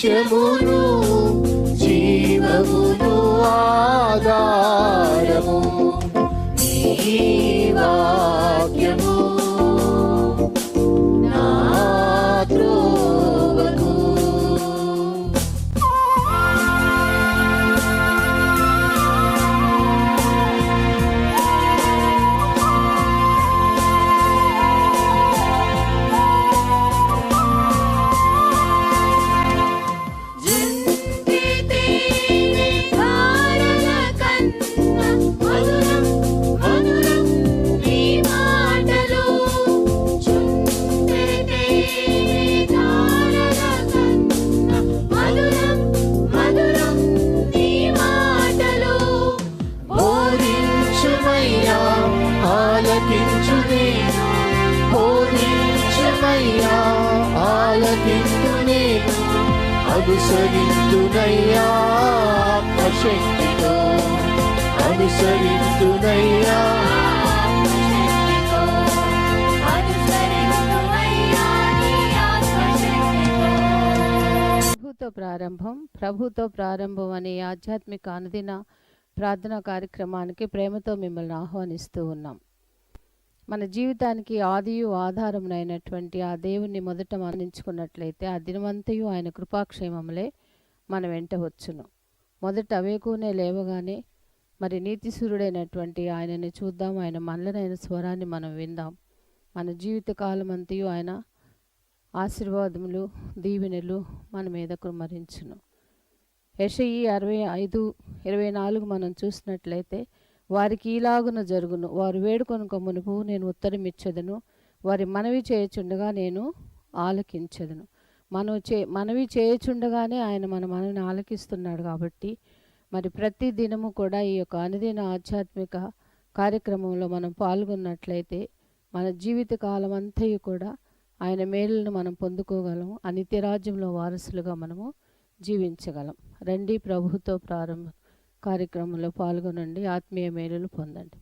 సత్యమును జీవమును ఆధారము నీ వాక్యము నా త్రోవకు. అనుసరింతునయ్యా ఆత్మశక్తితో, అనుసరింతునయ్యా ప్రభుతో ప్రారంభం అనే ఆధ్యాత్మిక అనుదిన ప్రార్థనా కార్యక్రమానికి ప్రేమతో మిమ్మల్ని ఆహ్వానిస్తూ ఉన్నాం. మన జీవితానికి ఆదియు ఆధారమునైనటువంటి ఆ దేవుణ్ణి మొదట మరణించుకున్నట్లయితే ఆ దినమంతయు ఆయన కృపాక్షేమములే మన వెంట వచ్చును. మొదట అవేకునే లేవగానే మరి నీతిసూరుడైనటువంటి ఆయనని చూద్దాం, ఆయన మనలనైన స్వరాన్ని మనం విందాం. మన జీవిత కాలం అంతయు ఆయన ఆశీర్వాదములు దీవెనలు మన మీద కుమ్మరించును. యెషయి 65:24 మనం చూసినట్లయితే వారికి ఈలాగున జరుగును, వారు వేడుకొనుక మునుపు నేను ఉత్తరం ఇచ్చేదను, వారి మనవి చేయుచుండగా నేను ఆలకించెదను. మనవి చేయుచుండగానే ఆయన మన మనవిని ఆలకిస్తున్నాడు. కాబట్టి మరి ప్రతి దినము కూడా ఈ యొక్క అనుదిన ఆధ్యాత్మిక కార్యక్రమంలో మనం పాల్గొన్నట్లయితే మన జీవిత కాలం అంతయు కూడా ఆయన మేలులను మనం పొందుకోగలము. ఆ నిత్యరాజ్యంలో వారసులుగా మనము జీవించగలం. రండి, ప్రభుతో ప్రారంభ కార్యక్రమంలో పాల్గొనండి, ఆత్మీయ మేలులు పొందండి.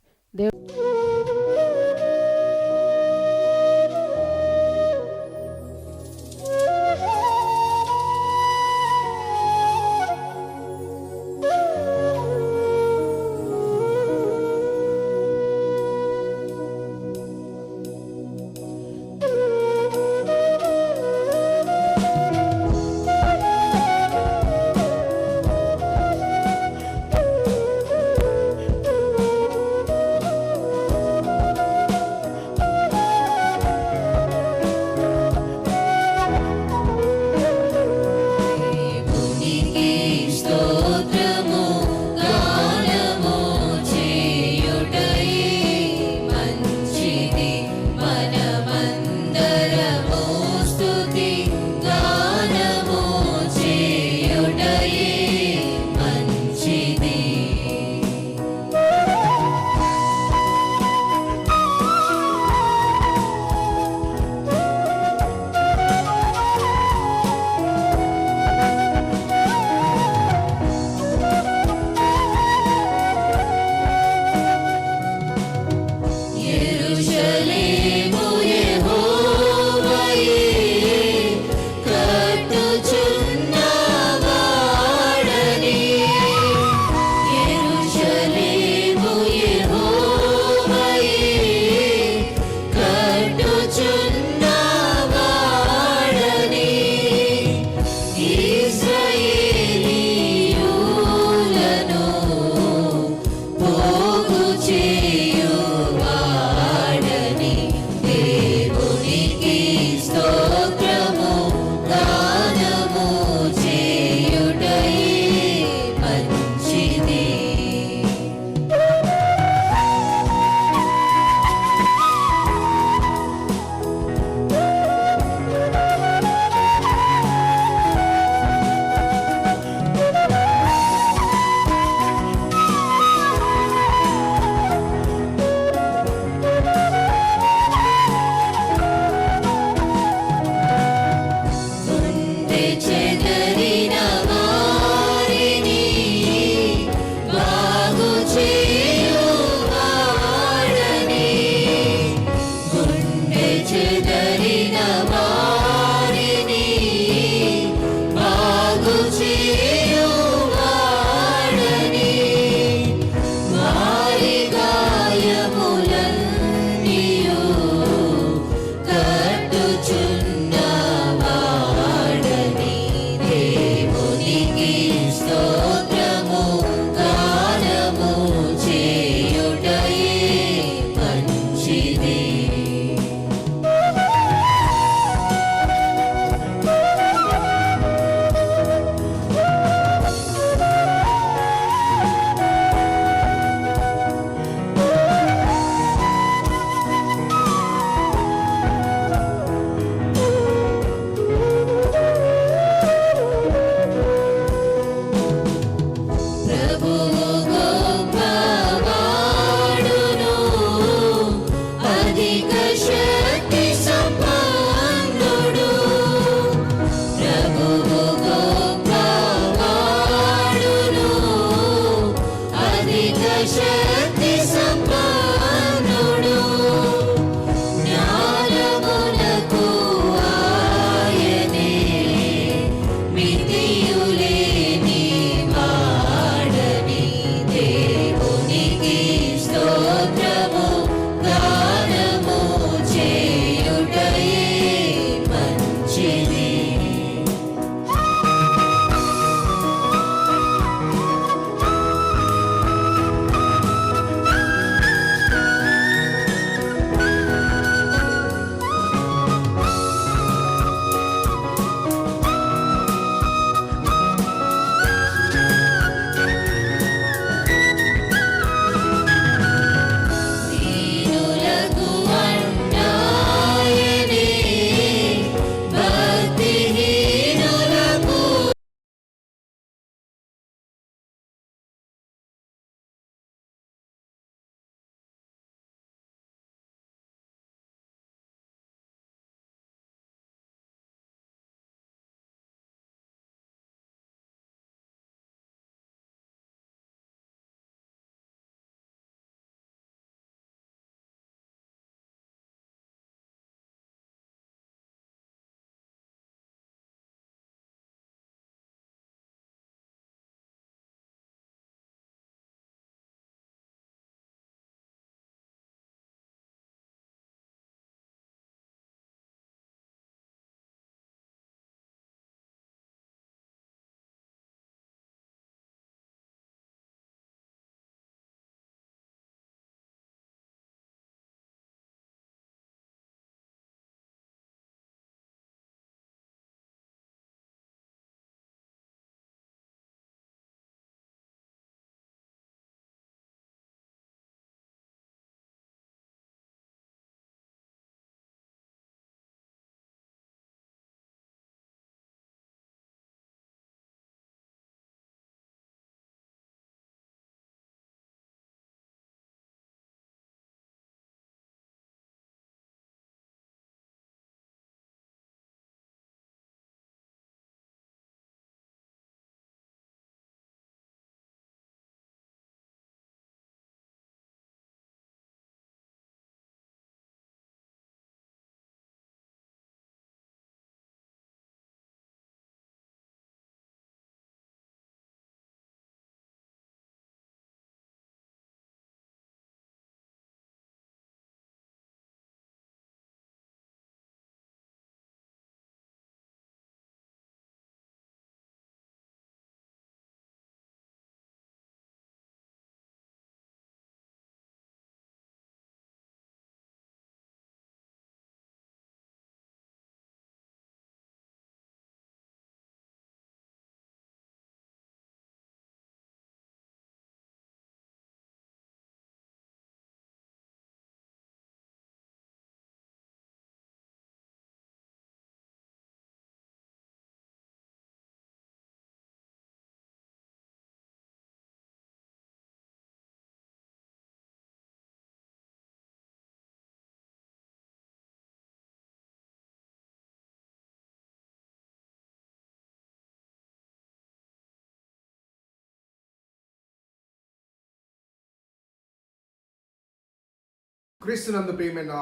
క్రీస్తునందు ప్రియమైన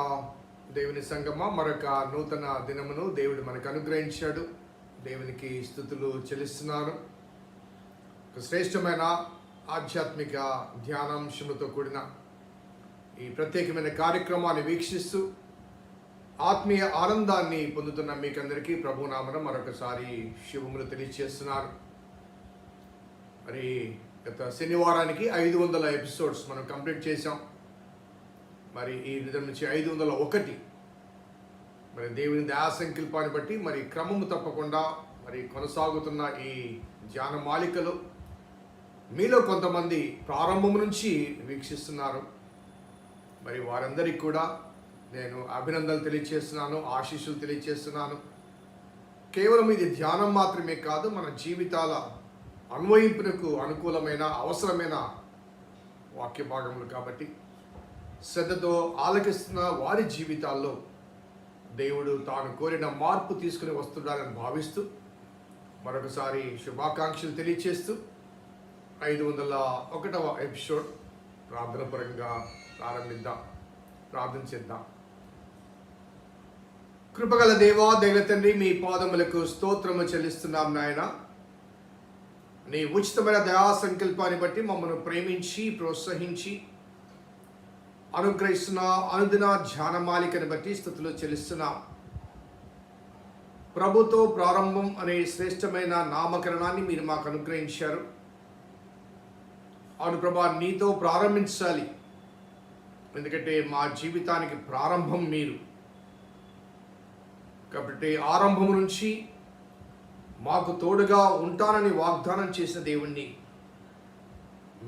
దేవుని సంగమా, మరొక నూతన దినమును దేవుడు మనకు అనుగ్రహించాడు. దేవునికి స్తుతులు చెల్లిస్తున్నాను. ఒక శ్రేష్టమైన ఆధ్యాత్మిక ధ్యానాంశములతో కూడిన ఈ ప్రత్యేకమైన కార్యక్రమాన్ని వీక్షిస్తూ ఆత్మీయ ఆనందాన్ని పొందుతున్న మీకందరికీ ప్రభునామన మరొకసారి శుభములు తెలియజేస్తున్నాను. మరి గత శనివారానికి 500 ఎపిసోడ్స్ మనం కంప్లీట్ చేసాం. మరి ఈ విధం నుంచి 501 మరి దేవుని దయా సంకల్పాన్ని బట్టి మరి క్రమము తప్పకుండా మరి కొనసాగుతున్న ఈ ధ్యాన మాలికలు మీలో కొంతమంది ప్రారంభం నుంచి వీక్షిస్తున్నారు. మరి వారందరికీ కూడా నేను అభినందనలు తెలియజేస్తున్నాను, ఆశీస్సులు తెలియజేస్తున్నాను. కేవలం ఇది ధ్యానం మాత్రమే కాదు, మన జీవితాల అన్వయింపునకు అనుకూలమైన అవసరమైన వాక్య భాగములు కాబట్టి శ్రద్ధతో ఆలకిస్తున్న వారి జీవితాల్లో దేవుడు తాను కోరిన మార్పు తీసుకుని వస్తున్నాడని భావిస్తూ మరొకసారి శుభాకాంక్షలు తెలియజేస్తూ 501వ ఎపిసోడ్ ప్రార్థనపరంగా ప్రారంభిద్దాం. ప్రార్థన చేద్దాం. కృపగల దేవా, దైవ తండ్రి, మీ పాదములకు స్తోత్రము చెల్లిస్తున్నాం నాయన. నీ ఉచితమైన దయా సంకల్పాన్ని బట్టి మమ్మల్ని ప్రేమించి ప్రోత్సహించి అనుగ్రహిస్తున్న అనుదిన ధ్యానమాలికని బట్టి స్తుతులు చెల్లిస్తున్నాం. ప్రభుతో ప్రారంభం అనే శ్రేష్టమైన నామకరణాన్ని మీరు మాకు అనుగ్రహించారు. అవును ప్రభా, నీతో ప్రారంభించాలి, ఎందుకంటే మా జీవితానికి ప్రారంభం మీరు కాబట్టి ఆరంభం నుంచి మాకు తోడుగా ఉంటానని వాగ్దానం చేసిన దేవుణ్ణి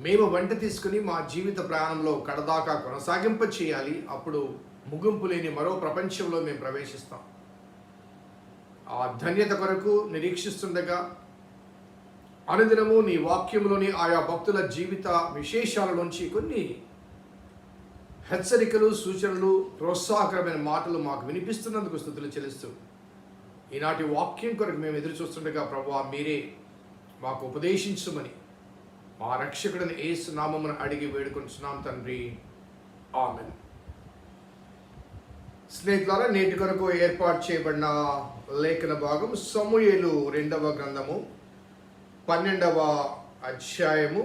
మేము వెంట తీసుకుని మా జీవిత ప్రయాణంలో కడదాకా కొనసాగింప చేయాలి. అప్పుడు ముగింపు లేని మరో ప్రపంచంలో మేము ప్రవేశిస్తాం. ఆ ధన్యత కొరకు నిరీక్షిస్తుండగా అనుదినము నీ వాక్యంలోని ఆయా భక్తుల జీవిత విశేషాల నుంచి కొన్ని హెచ్చరికలు, సూచనలు, ప్రోత్సాహకరమైన మాటలు మాకు వినిపిస్తున్నందుకు స్తుతులు చెల్లిస్తూ ఈనాటి వాక్యం కొరకు మేము ఎదురు చూస్తుండగా ప్రభువా, మీరే మాకు ఉపదేశించమని మా రక్షకుడిని యేసు నామమున అడిగి వేడుకొంటున్నాం తండ్రి, ఆమేన్. స్నేహితులారా, నేటి కొరకు ఏర్పాటు చేయబడిన లేఖన భాగం సమూయేలు 2వ గ్రంథము 12వ అధ్యాయము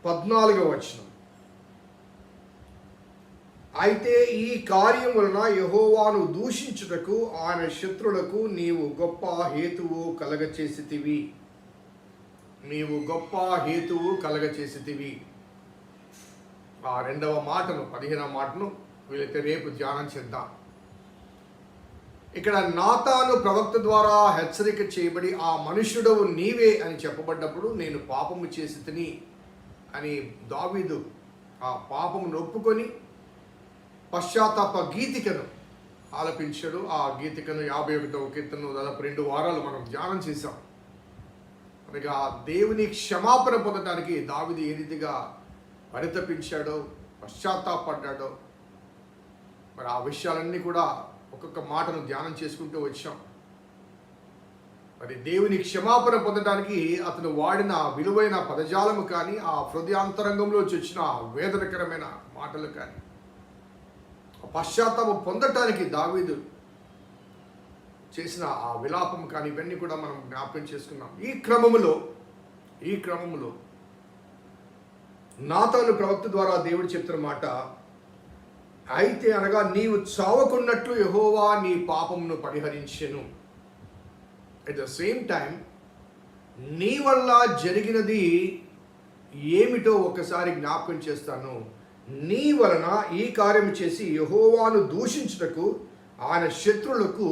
14వ వచనం. అయితే ఈ కార్యం వలన యెహోవాను దూషించుటకు ఆయన శత్రులకు నీవు గొప్ప హేతువు కలగచేసితివి. నీవు గొప్ప హేతువు కలగచేసితివి. ఆ 2వ మాటను, 15వ మాటను వీలైతే రేపు ధ్యానం చేద్దాం. ఇక్కడ నాతాను ప్రవక్త ద్వారా హెచ్చరిక చేయబడి ఆ మనుష్యుడవు నీవే అని చెప్పబడ్డప్పుడు నేను పాపము చేసి తిని అని దావీదు ఆ పాపమును ఒప్పుకొని పశ్చాత్తాప గీతికను ఆలపించాడు. ఆ గీతికను 51వ కీర్తనను దాదాపు 2 వారాలు మనం ధ్యానం చేశాం. అనగా దేవుని క్షమాపణ పొందడానికి దావీదు ఏ రీతిగా పరితపించాడో, పశ్చాత్తాపడ్డాడో, మరి ఆ విషయాలన్నీ కూడా ఒక్కొక్క మాటను ధ్యానం చేసుకుంటూ వచ్చాం. మరి దేవుని క్షమాపణ పొందడానికి అతను వాడిన విలువైన పదజాలము కానీ, ఆ హృదయాంతరంగంలోంచి వచ్చిన వేదనకరమైన మాటలు కానీ, పశ్చాత్తాపం పొందటానికి దావీదు చేసిన ఆ విలాపం కానీ, ఇవన్నీ కూడా మనం జ్ఞాపకం చేసుకున్నాం. ఈ క్రమములో నాతాను ప్రవక్త ద్వారా దేవుడు చెప్తున్న మాట, అయితే అనగా నీవు చావకున్నట్లు యెహోవా నీ పాపమును పరిహరించెను. అట్ ద సేమ్ టైం నీ వల్ల జరిగినది ఏమిటో ఒకసారి జ్ఞాపకం చేస్తాను. నీ వలన ఈ కార్యం చేసి యెహోవాను దూషించుటకు ఆయన శత్రులకు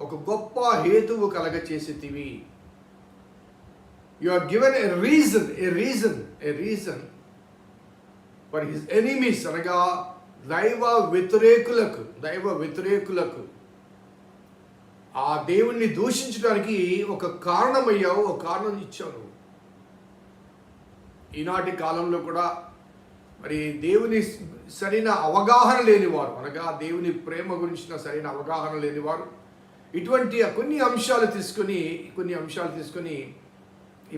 ఒక గొప్ప హేతువు కలగచేసితివి. You are given a reason for his enemies, అనగా దైవ వ్యతిరేకులకు ఆ దేవుణ్ణి దూషించడానికి ఒక కారణమయ్యావు, ఒక కారణం ఇచ్చావు. ఈనాటి కాలంలో కూడా మరి దేవుని సరైన అవగాహన లేనివారు, అనగా దేవుని ప్రేమ గురించిన సరైన అవగాహన లేనివారు ఇటువంటి కొన్ని అంశాలు తీసుకొని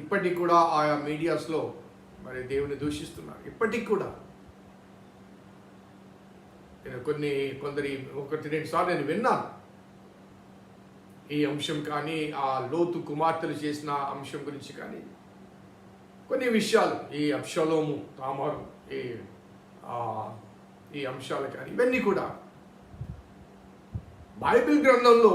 ఇప్పటికి కూడా ఆయా మీడియాస్లో మరి దేవుని దూషిస్తున్నారు. ఇప్పటికి కూడా నేను కొందరి 1-2 సార్లు నేను విన్నాను ఈ అంశం కానీ, ఆ లోతు కుమార్తెలు చేసిన అంశం గురించి కానీ, కొన్ని విషయాలు, ఈ అబ్షలోము తామారు ఈ అంశాలు కానీ, ఇవన్నీ కూడా బైబిల్ గ్రంథంలో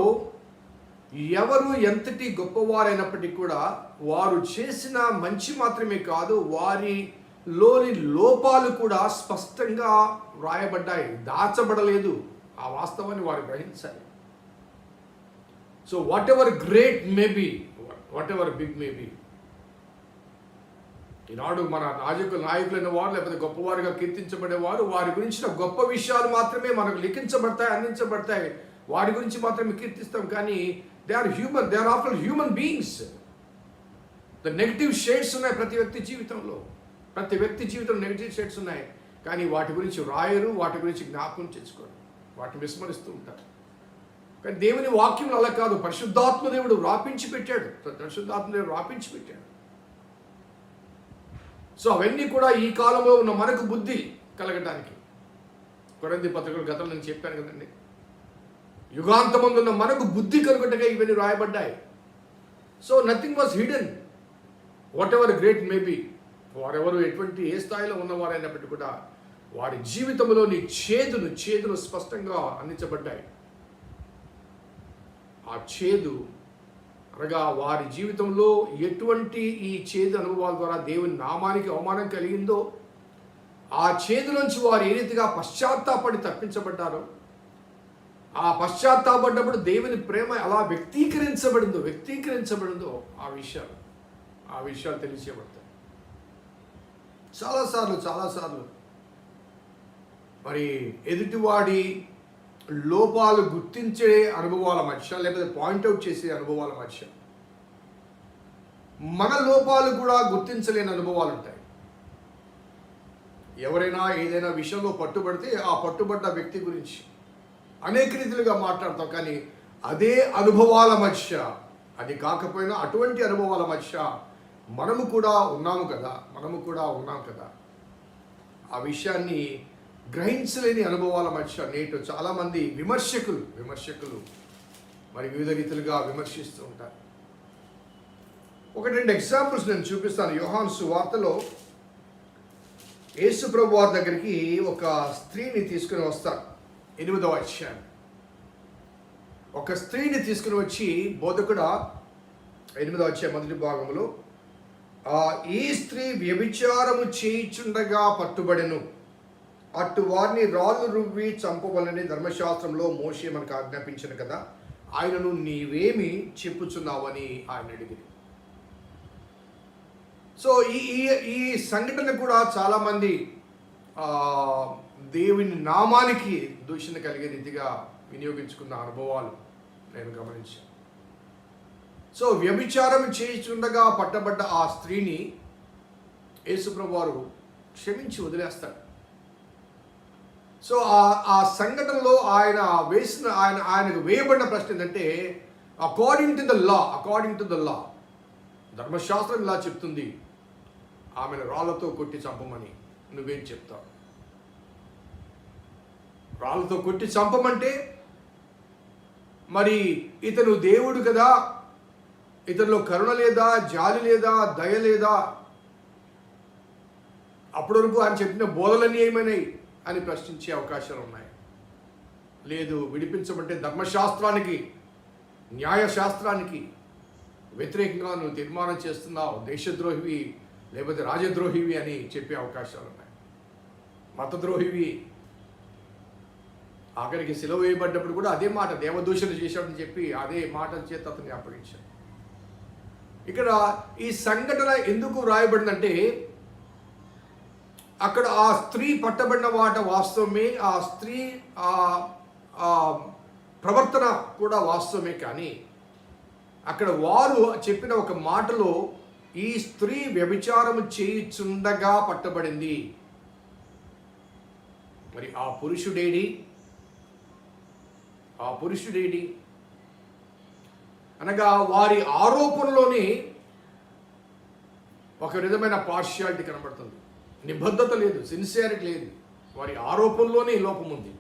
ఎవరు ఎంతటి గొప్పవారైనప్పటికీ కూడా వారు చేసిన మంచి మాత్రమే కాదు, వారిలోని లోపాలు కూడా స్పష్టంగా వ్రాయబడ్డాయి, దాచబడలేదు. ఆ వాస్తవాన్ని వారు గ్రహించాలి. So whatever great may be, whatever big may be, ఈనాడు మన నాయకులైన వారు లేకపోతే గొప్పవారుగా కీర్తించబడేవారు, వారి గురించిన గొప్ప విషయాలు మాత్రమే మనకు లిఖించబడతాయి, అందించబడతాయి, వారి గురించి మాత్రమే కీర్తిస్తాం. కానీ they are human, they are after human beings. The negative shades ఉన్నాయి ప్రతి వ్యక్తి జీవితంలో, ప్రతి వ్యక్తి జీవితంలో నెగిటివ్ షేడ్స్ ఉన్నాయి. కానీ వాటి గురించి రాయరు, వాటి గురించి జ్ఞాపకం చేసుకోరు, వాటిని విస్మరిస్తూ ఉంటారు. కానీ దేవుని వాక్యం అలా కాదు, పరిశుద్ధాత్మ దేవుడు రాపించి పెట్టాడు, పరిశుద్ధాత్మ దేవుడు రాపించి పెట్టాడు. సో అవన్నీ కూడా ఈ కాలంలో ఉన్న మనకు బుద్ధి కలగటానికి. కొరింథీ పత్రికల గతంలో నేను చెప్పాను కదండి, యుగాంతమందు ఉన్న మనకు బుద్ధి కలుగటగా ఇవన్నీ రాయబడ్డాయి. So nothing was hidden, whatever great may be. వారెవరు ఎటువంటి ఏ స్థాయిలో ఉన్నవారైనప్పటికీ కూడా వారి జీవితంలోని చేదులు స్పష్టంగా అందించబడ్డాయి. ఆ చేదు అనగా వారి జీవితంలో ఎటువంటి ఈ చేదు అనుభవాల ద్వారా దేవుని నామానికి అవమానం కలిగిందో, ఆ చేదులోంచి వారు ఏ రీతిగా పశ్చాత్తాపడి తప్పించబడ్డారో, ఆ పశ్చాత్తాపడ్డప్పుడు దేవుని ప్రేమ ఎలా వ్యక్తీకరించబడిందో ఆ విషయాలు తెలియచేయబడతాయి. చాలాసార్లు మరి ఎదుటివాడి లోపాలు గుర్తించే అనుభవాల మధ్య, లేకపోతే పాయింట్అవుట్ చేసే అనుభవాల మధ్య మన లోపాలు కూడా గుర్తించలేని అనుభవాలు ఉంటాయి. ఎవరైనా ఏదైనా విషయంలో పట్టుబడితే ఆ పట్టుబడ్డ వ్యక్తి గురించి అనేక రీతిలుగా మాట్లాడతాం. కానీ అదే అనుభవాల మధ్య, అది కాకపోయినా అటువంటి అనుభవాల మధ్య మనము కూడా ఉన్నాం కదా, ఆ విషయాన్ని గ్రహించలేని అనుభవాల మధ్య నేటి చాలామంది విమర్శకులు మరి వివిధ రీతిలుగా విమర్శిస్తూ ఉంటారు. 1-2 ఎగ్జాంపుల్స్ నేను చూపిస్తాను. యోహాను సువార్తలో యేసు ప్రభు వారి దగ్గరికి ఒక స్త్రీని తీసుకుని వస్తారు. 8వ అధ్యాయం. ఒక స్త్రీని తీసుకుని వచ్చి బోధకుడా, 8వ అధ్యాయం మొదటి భాగంలో, ఈ స్త్రీ వ్యభిచారము చేయుచుండగా పట్టుబడెను, అటు వారిని రాళ్ళు రువ్వి చంపవలని ధర్మశాస్త్రంలో మోషే మనకు ఆజ్ఞాపించను కదా, ఆయనను నీవేమి చెప్పుచున్నావని ఆయన అడిగింది. సో ఈ సంఘటన కూడా చాలామంది దేవుని నామానికి దూషణ కలిగే రీతిగా వినియోగించుకున్న అనుభవాలు నేను గమనించాను. సో వ్యభిచారం చేయుచుండగా పట్టబడ్డ ఆ స్త్రీని యేసుప్రభు వారు క్షమించి వదిలేస్తాడు. సో ఆ సంఘటనలో ఆయనకు వేయబడిన ప్రశ్న ఏంటంటే, అకార్డింగ్ టు ద లా ధర్మశాస్త్రం ఇలా చెప్తుంది, ఆమెను రాళ్లతో కొట్టి చంపమని, నువ్వేం చెప్తావు? రాళ్లతో కొట్టి చంపమంటే మరి ఇతను దేవుడు కదా, ఇతనిలో కరుణ లేదా, జాలి లేదా, దయ లేదా? అప్పటి వరకు ఆయన చెప్పిన బోధలన్నీ ఏమైనాయి అని ప్రశ్నించే అవకాశాలు ఉన్నాయి. లేదు, విడిపించమంటే ధర్మశాస్త్రానికి, న్యాయశాస్త్రానికి వ్యతిరేకంగా నువ్వు తీర్మానం చేస్తున్నావు, దేశద్రోహివి లేకపోతే రాజద్రోహివి అని చెప్పే అవకాశాలు ఉన్నాయి. మతద్రోహివి. ఆఖరికి సిలువ వేయబడ్డప్పుడు కూడా అదే మాట, దేవదూషణ చేశాడని చెప్పి అదే మాట చేత అతన్ని అప్పగించాడు. ఇక్కడ ఈ సంఘటన ఎందుకు వ్రాయబడిందంటే, అక్కడ ఆ స్త్రీ పట్టబడిన మాట వాస్తవమే, ఆ స్త్రీ ప్రవర్తన కూడా వాస్తవమే. కానీ అక్కడ వారు చెప్పిన ఒక మాటలో ఈ స్త్రీ వ్యభిచారము చేయుచుండగా పట్టబడింది. మరి ఆ పురుషుడేడి అనగా వారి ఆరోపణలోనే ఒక విధమైన పార్షియాలిటీ కనబడుతుంది. నిబద్ధత లేదు, సిన్సియారిటీ లేదు. వారి ఆరోపణలోనే లోపం ఉంది.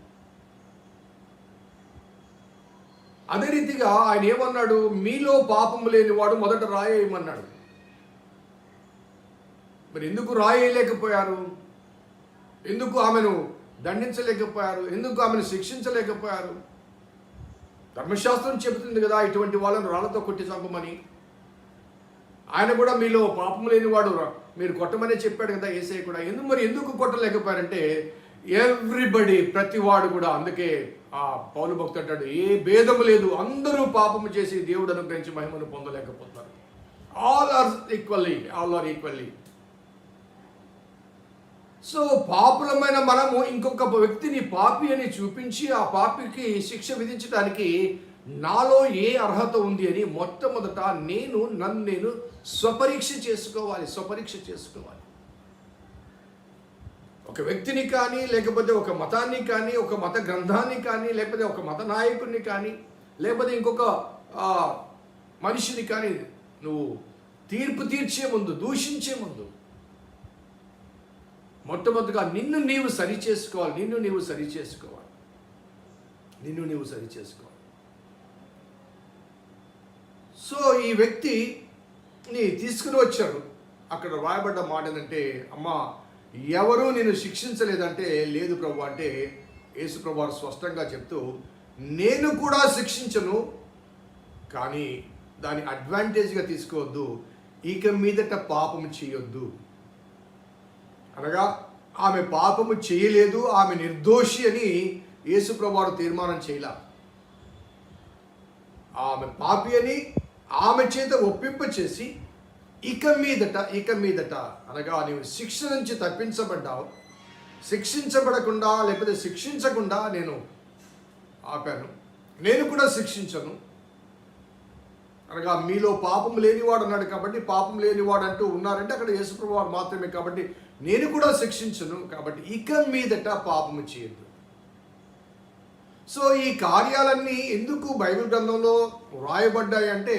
అదే రీతిగా ఆయన ఏమన్నాడు, మీలో పాపము లేనివాడు మొదట రాయేయమన్నాడు. మరి ఎందుకు రాయేయలేకపోయారు? ఎందుకు ఆమెను దండించలేకపోయారు? ఎందుకు ఆమెను శిక్షించలేకపోయారు? ధర్మశాస్త్రం చెబుతుంది కదా ఇటువంటి వాళ్ళను రాళ్లతో కొట్టి చంపమని. ఆయన కూడా మీలో పాపం లేనివాడు మీరు కొట్టమనే చెప్పాడు కదా యేసయ్య కూడా. ఎందుకు కొట్టలేకపోయారంటే ఎవ్రీబడి, ప్రతివాడు కూడా. అందుకే ఆ పౌలు భక్తుడు అంటాడు, ఏ భేదము లేదు, అందరూ పాపము చేసి దేవుడు అనుగ్రహించి మహిమను పొందలేకపోతారు. All are equally. సో పాపులమైన మనము ఇంకొక వ్యక్తిని పాపి అని చూపించి ఆ పాపికి శిక్ష విధించడానికి నాలో ఏ అర్హత ఉంది అని మొట్టమొదట నన్ను నేను స్వపరీక్ష చేసుకోవాలి. ఒక వ్యక్తిని కానీ, లేకపోతే ఒక మతాన్ని కానీ, ఒక మత గ్రంథాన్ని కానీ, లేకపోతే ఒక మత నాయకుడిని కానీ, లేకపోతే ఇంకొక మనిషిని కానీ నువ్వు తీర్పు తీర్చే ముందు, దూషించే ముందు మొట్టమొదటిగా నిన్ను నీవు సరి చేసుకోవాలి. సో ఈ వ్యక్తిని తీసుకుని వచ్చాడు. అక్కడ రాయబడ్డ మాట ఏంటంటే, అమ్మా ఎవరూ నేను శిక్షించలేదంటే, లేదు ప్రభు అంటే యేసు ప్రభు వారు స్పష్టంగా చెప్తూ, నేను కూడా శిక్షించను, కానీ దాని అడ్వాంటేజ్గా తీసుకోవద్దు, ఇక మీదట పాపము చేయొద్దు. అనగా ఆమె పాపము చేయలేదు, ఆమె నిర్దోషి అని యేసు ప్రభు వారు తీర్మానం చేయలా. ఆమె పాపి అని ఆమె చేత ఒప్పింప చేసి ఇక మీదట అనగా నీవు శిక్ష నుంచి తప్పించబడ్డావు, శిక్షించబడకుండా లేకపోతే శిక్షించకుండా నేను ఆపాను, నేను కూడా శిక్షించను. అనగా మీలో పాపం లేనివాడు అన్నాడు కాబట్టి, పాపం లేనివాడు అంటూ ఉన్నారంటే అక్కడ యేసుప్రభువు వారు మాత్రమే కాబట్టి నేను కూడా శిక్షించను, కాబట్టి ఇక మీదట పాపము చేయొద్దు. సో ఈ కార్యాలన్నీ ఎందుకు బైబిల్ గ్రంథంలో రాయబడ్డాయి అంటే,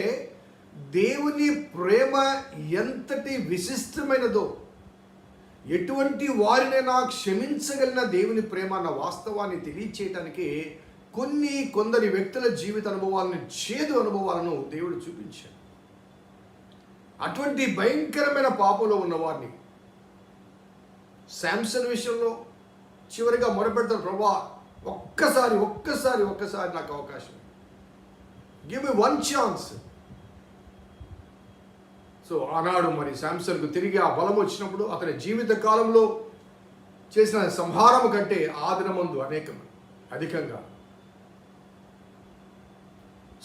దేవుని ప్రేమ ఎంతటి విశిష్టమైనదో, ఎటువంటి వారినైనా క్షమించగలిగిన దేవుని ప్రేమ అన్న వాస్తవాన్ని తెలియచేయటానికి కొందరి వ్యక్తుల జీవిత అనుభవాలను, చేదు అనుభవాలను దేవుడు చూపించాడు. అటువంటి భయంకరమైన పాపంలో ఉన్నవారిని శాంసన్ విషయంలో చివరిగా మొరపెడతారు, ప్రభా ఒక్కసారి నాకు అవకాశం, give me one chance. So ఆనాడు మరి శాంసన్కు తిరిగి ఆ బలం వచ్చినప్పుడు అతని జీవిత కాలంలో చేసిన సంహారము కంటే ఆ దినమందు అధికంగా.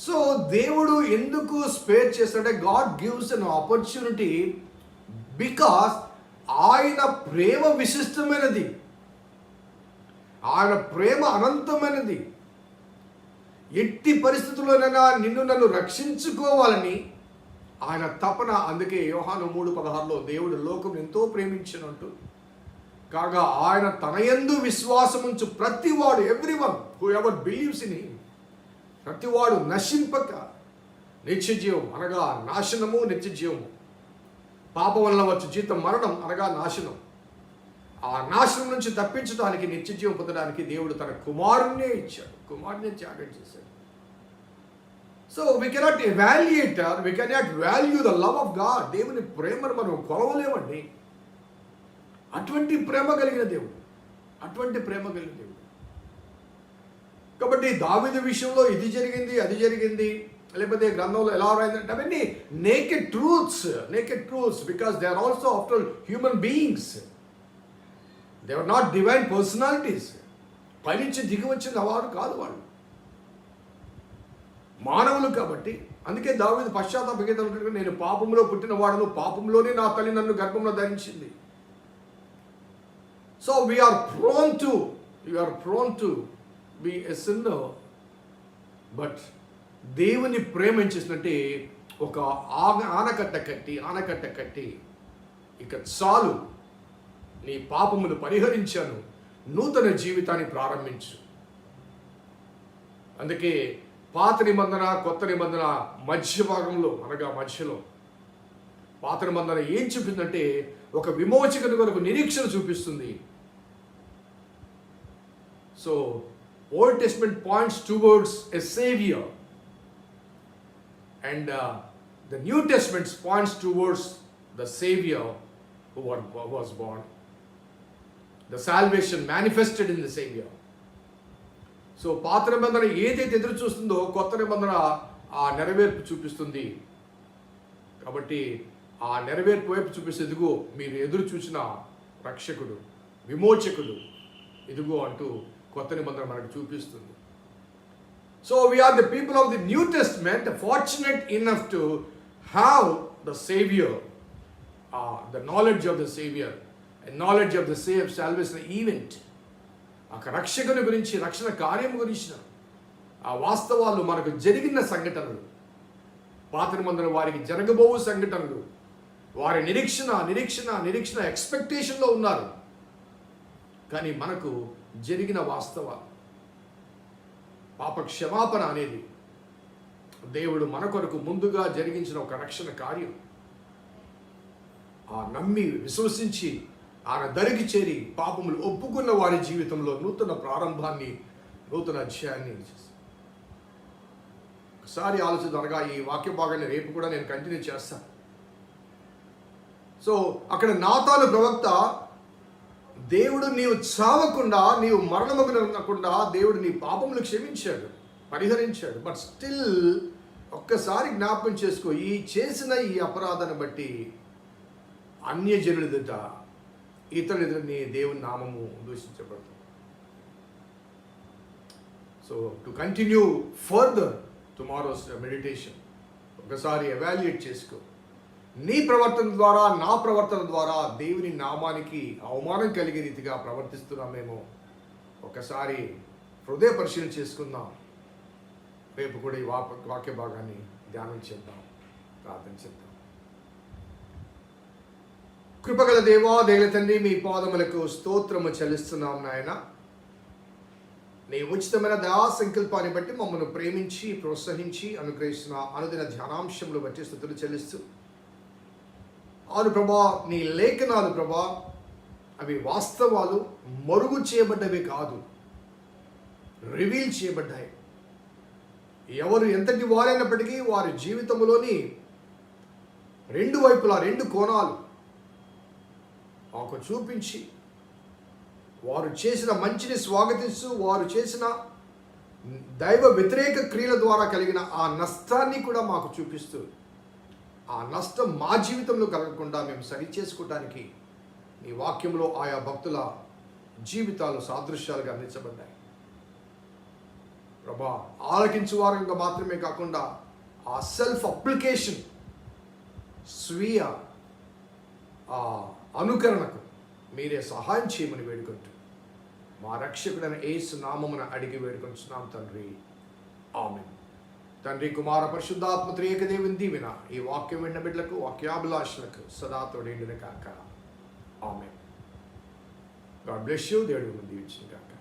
సో దేవుడు ఎందుకు స్పేర్ చేస్తాడంటే, God gives an opportunity because ఆయన ప్రేమ విశిష్టమైనది, ఆయన ప్రేమ అనంతమైనది. ఎట్టి పరిస్థితుల్లోనైనా నన్ను రక్షించుకోవాలని ఆయన తపన. అందుకే యోహాను 3:16లో దేవుడు లోకం ఎంతో ప్రేమించినట్టు కాగా ఆయన తన యందు విశ్వాసముంచు ప్రతివాడు, everyone who ever believes in him, ప్రతివాడు నశింపక నిత్యజీవం అనగా నాశనము, నిత్యజీవము. పాపం వలన వచ్చు జీతం మరణం అనగా నాశనం. ఆ నాశనం నుంచి తప్పించడానికి, నిత్యజీవం పొందడానికి దేవుడు తన కుమారుణ్ణే ఇచ్చాడు, కుమారుణ్ణి త్యాగం చేశాడు. So we cannot evaluate, we cannot value the love of God. దేవుని ప్రేమను మనం కొలవలేమండి. అటువంటి ప్రేమ కలిగిన దేవుడు. కాబట్టి దావీదు విషయంలో ఇది జరిగింది, అది జరిగింది, లేకపోతే గ్రంథంలో ఎలా రాయిందంటే అవన్నీ naked truths because they are also after human beings. They are not divine personalities. పైనుంచి దిగి వచ్చిన వారు కాదు వాళ్ళు, మానవులు. కాబట్టి అందుకే దావీదు పశ్చాత్తాప గీతం, నేను పాపంలో పుట్టిన వాడను, పాపంలోనే నా తల్లి నన్ను గర్భంలో ధరించింది. So we are prone to be a sinner. But దేవుని ప్రేమ ఏం చేసినట్టే, ఒక ఆనకట్ట కట్టి ఇక చాలు, నీ పాపమును పరిహరించాను, నూతన జీవితాన్ని ప్రారంభించు. అందుకే పాత నిబంధన కొత్త నిబంధన మధ్య భాగంలో అనగా మధ్యలో పాత నిబంధన ఏం చూపిందంటే, ఒక విమోచకుని కొరకు నిరీక్షణ చూపిస్తుంది. So old testament points towards a saviour, And the New Testament points towards the Savior who was born. The salvation manifested in the Savior. So పాత నిబంధన ఏదైతే ఎదురు చూస్తుందో కొత్త నిబంధన ఆ నెరవేర్పు చూపిస్తుంది. కాబట్టి ఆ నెరవేర్పు వైపు చూపిస్తే ఇదిగో మీరు ఎదురు చూసిన రక్షకుడు, విమోచకుడు ఇదిగో అంటూ కొత్త నిబంధన మనకు చూపిస్తుంది. So we are the people of the New Testament, fortunate enough to have the Savior, the knowledge of the Savior, and knowledge of the salvation event. ఆ రక్షకుని గురించి, రక్షణ కార్యం గురించిన ఆ వాస్తవాలు మనకు జరిగిన సంఘటనలు, పాత నిబంధన వారికి జరగబోవు సంఘటనలు, వారి నిరీక్షణ ఎక్స్పెక్టేషన్లో ఉన్నారు. కానీ మనకు జరిగిన వాస్తవాలు, పాప క్షమాపణ అనేది దేవుడు మన కొరకు ముందుగా జరిగించిన ఒక రక్షణ కార్యం. ఆ నమ్మి విశ్వసించి ఆయన దరికి చేరి పాపములు ఒప్పుకున్న వారి జీవితంలో నూతన ప్రారంభాన్ని, నూతన అధ్యాయాన్ని. ఒకసారి ఆలోచిద్దాం. ఈ వాక్య భాగాన్ని రేపు కూడా నేను కంటిన్యూ చేస్తాను. సో అక్కడ నాతాను ప్రవక్త, దేవుడు నీవు చావకుండా, నీవు మరణమగునకుండా దేవుడు నీ పాపములు క్షమించాడు, పరిహరించాడు. బట్ స్టిల్ ఒక్కసారి జ్ఞాపకం చేసుకో, ఈ చేసిన ఈ అపరాధాన్ని బట్టి అన్యజనుల ఎదుట, ఇతరుల ఎదుట నీ దేవుని నామము దూషించబడుతుంది. So to continue further tomorrow's meditation ఒకసారి ఎవాల్యుయేట్ చేసుకో. నీ ప్రవర్తన ద్వారా, నా ప్రవర్తన ద్వారా దేవుని నామానికి అవమానం కలిగే రీతిగా ప్రవర్తిస్తున్నామేమో ఒకసారి హృదయ పరిశీలన చేసుకుందాం. రేపు కూడా ఈ వాక్య భాగాన్ని ధ్యానం చేద్దాం, ప్రార్థన చేద్దాం. కృపగల దేవా, దయగల తండ్రి, మీ పాదములకు స్తోత్రము చెల్లిస్తున్నాం నాయన. నీ ఉచితమైన దయా సంకల్పాన్ని బట్టి మమ్మల్ని ప్రేమించి ప్రోత్సహించి అనుగ్రహిస్తున్న అనుదిన ధ్యానాంశములు బట్టి స్తుతులు చెల్లిస్తూ, అవును ప్రభా, నీ లేఖనాలు ప్రభా, అవి వాస్తవాలు, మరుగు చేయబడ్డవి కాదు, రివీల్ చేయబడ్డాయి. ఎవరు ఎంతటి వారైనప్పటికీ వారి జీవితంలోని రెండు వైపులా, రెండు కోణాలు మాకు చూపించి, వారు చేసిన మంచిని స్వాగతిస్తూ, వారు చేసిన దైవ వ్యతిరేక క్రియల ద్వారా కలిగిన ఆ నష్టాన్ని కూడా మాకు చూపిస్తూ, ఆ నష్టం మా జీవితంలో కలగకుండా మేము సరిచేసుకోవడానికి నీ వాక్యంలో ఆయా భక్తుల జీవితాలు సాదృశ్యాలుగా అందించబడ్డాయి. ప్రభా, ఆలకించు వారంగా మాత్రమే కాకుండా ఆ సెల్ఫ్ అప్లికేషన్, స్వీయ అనుకరణకు మీరే సహాయం చేయమని వేడుకుంటూ మా రక్షకుడైన యేసు నామమున అడిగి వేడుకొంచున్నాం తండ్రి, ఆమేన్. తండ్రి, కుమార పరిశుద్ధాత్మ త్రియేక దేవుని దీవెన ఈ వాక్యం విన్న బిడ్డలకు, వాక్యాభిలాషులకు సదా తోడేండును కాక. ఆమేన్. God bless you. దేవుడు దీవించును కాక.